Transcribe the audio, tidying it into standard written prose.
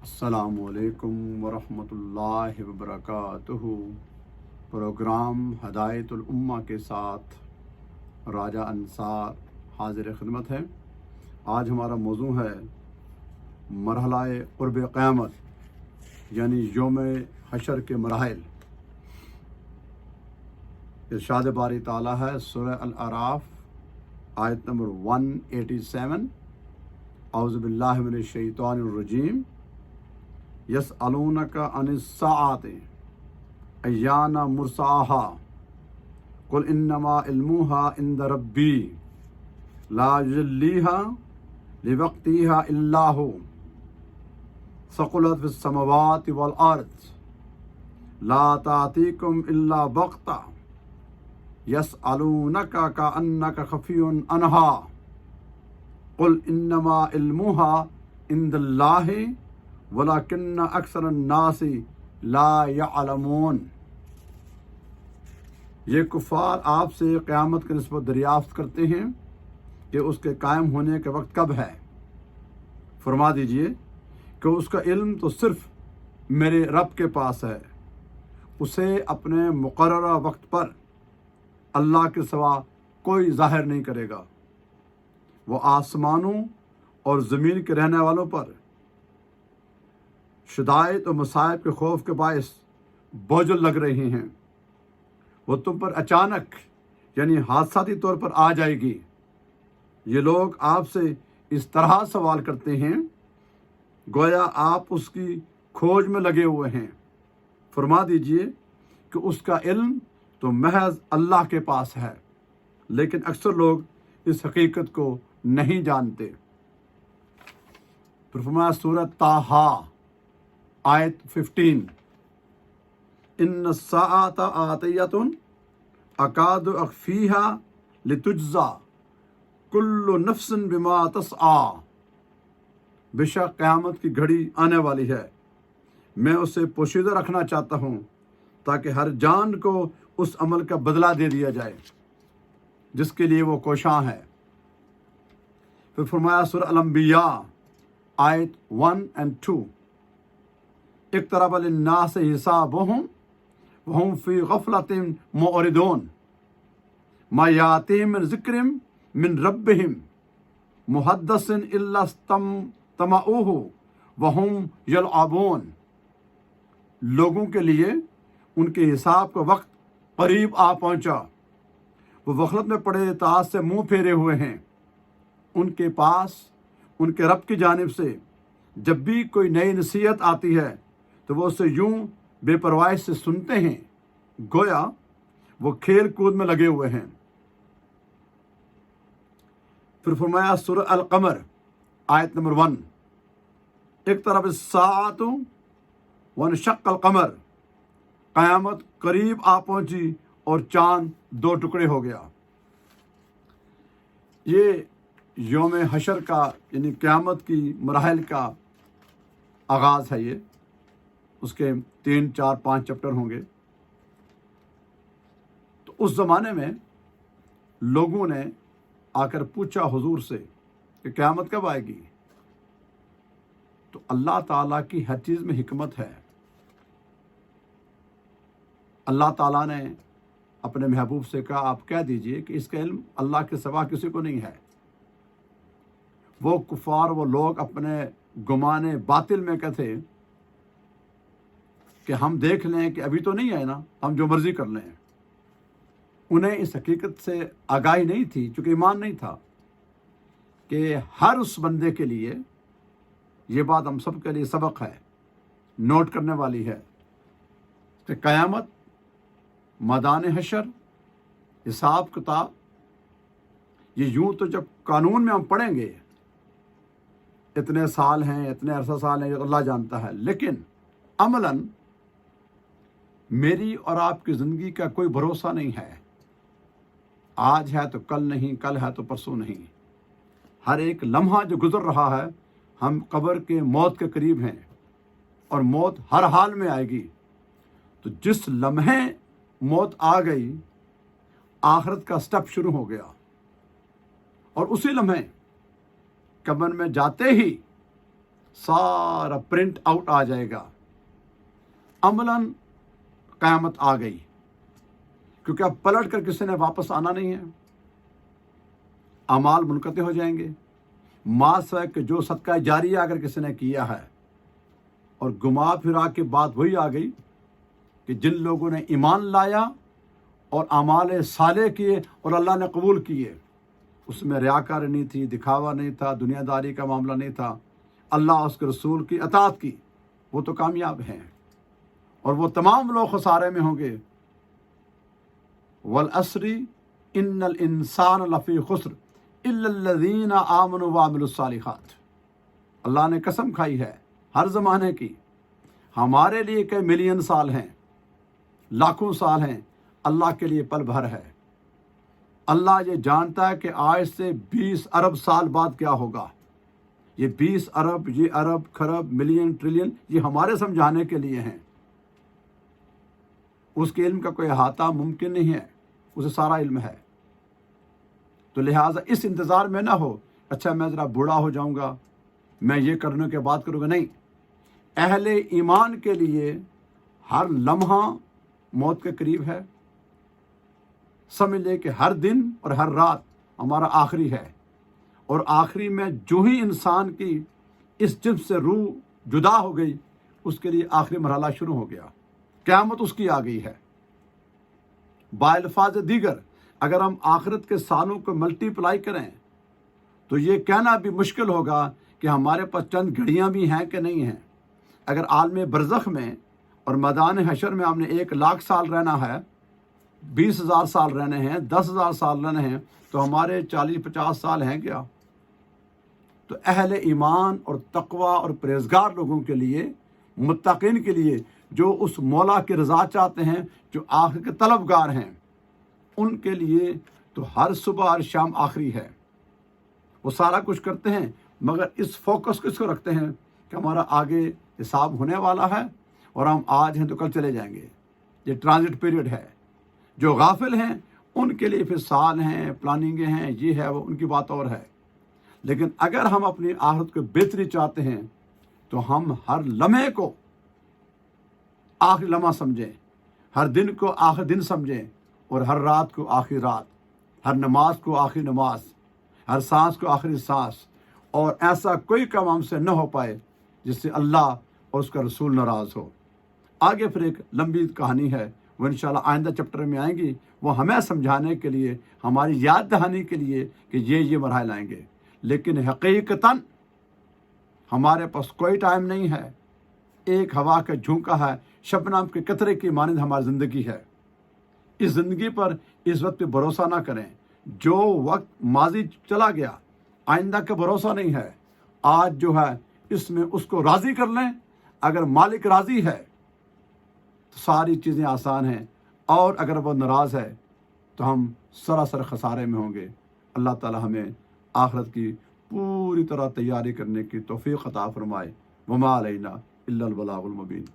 السلام علیکم ورحمۃ اللہ وبرکاتہ۔ پروگرام ہدایت الامہ کے ساتھ راجہ انصار حاضر خدمت ہے۔ آج ہمارا موضوع ہے مرحلہ قرب قیامت، یعنی یوم حشر کے مراحل۔ ارشاد باری تعالیٰ ہے سورہ الاعراف آیت نمبر 187، اعوذ باللہ من الشیطان الرجیم، یسألونک عن الساعۃ ایان مرساها قل انما علمها عند ربی لا یجلیها لوقتها الا هو ثقلت فی السماوات والارض لا تأتیکم الا بغتہ یسألونک کأنک خفی عنها قل انما علمها عند اللہ وَلَكِنَّ أَكْثَرَ النَّاسِ لَا يَعْلَمُونَ۔ یہ کفار آپ سے قیامت کی نسبت دریافت کرتے ہیں کہ اس کے قائم ہونے کا وقت کب ہے۔ فرما دیجئے کہ اس کا علم تو صرف میرے رب کے پاس ہے، اسے اپنے مقررہ وقت پر اللہ کے سوا کوئی ظاہر نہیں کرے گا۔ وہ آسمانوں اور زمین کے رہنے والوں پر شدائد و مصائب کے خوف کے باعث بوجھل لگ رہے ہیں۔ وہ تم پر اچانک یعنی حادثاتی طور پر آ جائے گی۔ یہ لوگ آپ سے اس طرح سوال کرتے ہیں گویا آپ اس کی کھوج میں لگے ہوئے ہیں۔ فرما دیجئے کہ اس کا علم تو محض اللہ کے پاس ہے، لیکن اکثر لوگ اس حقیقت کو نہیں جانتے۔ پھر فرمایا سورہ طٰہٰ آیت 15، ان الساعۃ آتیۃ اکاد اخفیہا لتجزا کل نفس بما تسعی۔ بے شک قیامت کی گھڑی آنے والی ہے، میں اسے پوشیدہ رکھنا چاہتا ہوں تاکہ ہر جان کو اس عمل کا بدلہ دے دیا جائے جس کے لیے وہ کوشاں ہے۔ پھر فرمایا سورہ الانبیاء آیت 1 and 2، اقترب للناس حسابهم وهم فی غفلۃ معرضون ما یأتیہم من ذکر من ربہم محدث الا استمعوہ وهم یلعبون۔ لوگوں کے لیے ان کے حساب کا وقت قریب آ پہنچا، وہ غفلت میں پڑے اطاعت سے منہ پھیرے ہوئے ہیں۔ ان کے پاس ان کے رب کی جانب سے جب بھی کوئی نئی نصیحت آتی ہے تو وہ اسے یوں بے پرواہی سے سنتے ہیں گویا وہ کھیل کود میں لگے ہوئے ہیں۔ پھر فرمایا سورہ القمر آیت نمبر 1، اقترب الساعۃ وانشق القمر، قیامت قریب آ پہنچی اور چاند دو ٹکڑے ہو گیا۔ یہ یوم حشر کا یعنی قیامت کی مراحل کا آغاز ہے۔ یہ اس کے 3 4 5 چیپٹر ہوں گے۔ تو اس زمانے میں لوگوں نے آ کر پوچھا حضور سے کہ قیامت کب آئے گی؟ تو اللہ تعالیٰ کی ہر چیز میں حکمت ہے۔ اللہ تعالیٰ نے اپنے محبوب سے کہا آپ کہہ دیجئے کہ اس کا علم اللہ کے سوا کسی کو نہیں ہے۔ وہ کفار وہ لوگ اپنے گمان باطل میں کہتے کہ ہم دیکھ لیں کہ ابھی تو نہیں ہے نا، ہم جو مرضی کر لیں۔ انہیں اس حقیقت سے آگاہی نہیں تھی، چونکہ ایمان نہیں تھا کہ ہر اس بندے کے لیے یہ بات ہم سب کے لیے سبق ہے، نوٹ کرنے والی ہے کہ قیامت، میدان حشر، حساب کتاب، یہ یوں تو جب قانون میں ہم پڑھیں گے اتنے سال ہیں، اتنے عرصہ سال ہیں، یہ اللہ جانتا ہے، لیکن عملاً میری اور آپ کی زندگی کا کوئی بھروسہ نہیں ہے۔ آج ہے تو کل نہیں، کل ہے تو پرسوں نہیں۔ ہر ایک لمحہ جو گزر رہا ہے، ہم قبر کے موت کے قریب ہیں اور موت ہر حال میں آئے گی۔ تو جس لمحے موت آ گئی، آخرت کا سٹیپ شروع ہو گیا، اور اسی لمحے قبر میں جاتے ہی सारा प्रिंट आउट आ जाएगा। अमलन क़यामत आ गई, क्योंकि अब पलट कर किसी ने वापस आना नहीं है। अमाल मुनक़ते हो जाएंगे। मासा कि जो सदका जारिया अगर किसी ने किया है, और घुमा फिरा के बात वही आ गई कि जिन लोगों ने ईमान लाया और अमाल साले किए और अल्लाह ने कबूल किए, उसमें रियाकारी नहीं थी, दिखावा नहीं था, दुनियादारी का मामला नहीं था, अल्लाह उसके रसूल की अताअत की, वो तो कामयाब हैं। और वो तमाम लोग खसारे में होंगे। वल असरी इन्नल इंसान लफ़ी खुस्र इल्लल्लज़ीना आमनु व अमिलुस सालिहात। अल्लाह ने कसम खाई है हर ज़माने की। हमारे लिए कई मिलियन साल हैं, लाखों साल हैं, अल्लाह के लिए पल भर है। अल्लाह ये जानता है कि आज से 20 अरब साल बाद क्या होगा। ये 20 अरब, ये अरब, खरब, मिलियन, ट्रिलियन, ये हमारे समझाने के लिए हैं। उसके इल्म का कोई अहाता मुमकिन नहीं है, उसे सारा इल्म है। तो लिहाजा इस इंतज़ार में ना हो, अच्छा मैं ज़रा बूढ़ा हो जाऊंगा, मैं ये करने के बाद करूँगा। नहीं, अहले ईमान के लिए हर लम्हा मौत के करीब है। समझ ले कि हर दिन और हर रात हमारा आखिरी है, और आखिरी में जो ही इंसान की इस जिस्म से रूह जुदा हो गई, उसके लिए आखिरी मरहला शुरू हो गया, क़यामत उसकी आ गई है। बाअल्फाज़ दीगर अगर हम आखिरत के सालों को मल्टीप्लाई करें तो ये कहना भी मुश्किल होगा कि हमारे पास चंद घड़ियाँ भी हैं कि नहीं हैं। अगर आलम बरज़ख में और मैदान हशर में हमने 1 लाख साल रहना है, 20,000 साल रहने हैं, 10,000 साल रहने हैं, तो हमारे 40-50 साल हैं क्या? तो अहले ईमान और तक़वा और परहेज़गार लोगों के लिए, मुत्तक़ीन के लिए, जो उस मौला की रज़ा चाहते हैं, जो आखिर के तलबगार हैं, उनके लिए तो हर सुबह हर शाम आखिरी है। वो सारा कुछ करते हैं, मगर इस फोकस किसको रखते हैं कि हमारा आगे हिसाब होने वाला है और हम आज हैं तो कल चले जाएंगे। ये ट्रांजिट पीरियड है। जो गाफिल हैं उनके लिए फिर साल हैं, प्लानिंगें हैं, ये है वो, उनकी बात और है। लेकिन अगर हम अपनी आखिरत को बेहतरी चाहते हैं तो हम हर लम्हे को आखिरी लम्हा समझें, हर दिन को आखिरी दिन समझें, और हर रात को आखिरी रात, हर नमाज को आखिरी नमाज, हर सांस को आखिरी सांस। और ऐसा कोई काम हमसे न हो पाए जिससे अल्लाह और उसका रसूल नाराज़ हो। आगे फिर एक लंबी कहानी है, वो इंशाल्लाह आइंदा चैप्टर में आएंगी। वो हमें समझाने के लिए, हमारी याद दहानी के लिए कि ये मरहले आएंगे। लेकिन हकीकतन हमारे पास कोई टाइम नहीं है। एक हवा का झोंका है, शबनम के कतरे की मानंद हमारी ज़िंदगी है। इस ज़िंदगी पर इस वक्त पे भरोसा ना करें। जो वक्त माजी चला गया, आइंदा का भरोसा नहीं है। आज जो है इसमें उसको राज़ी कर लें। अगर मालिक राज़ी है तो सारी चीज़ें आसान हैं, और अगर वो नाराज़ है तो हम सरासर खसारे में होंगे। अल्लाह ताला हमें आखिरत की पूरी तरह तैयारी करने की तौफीक अता फरमाए। वमा अलैना इल्लल बलागुल मुबीन।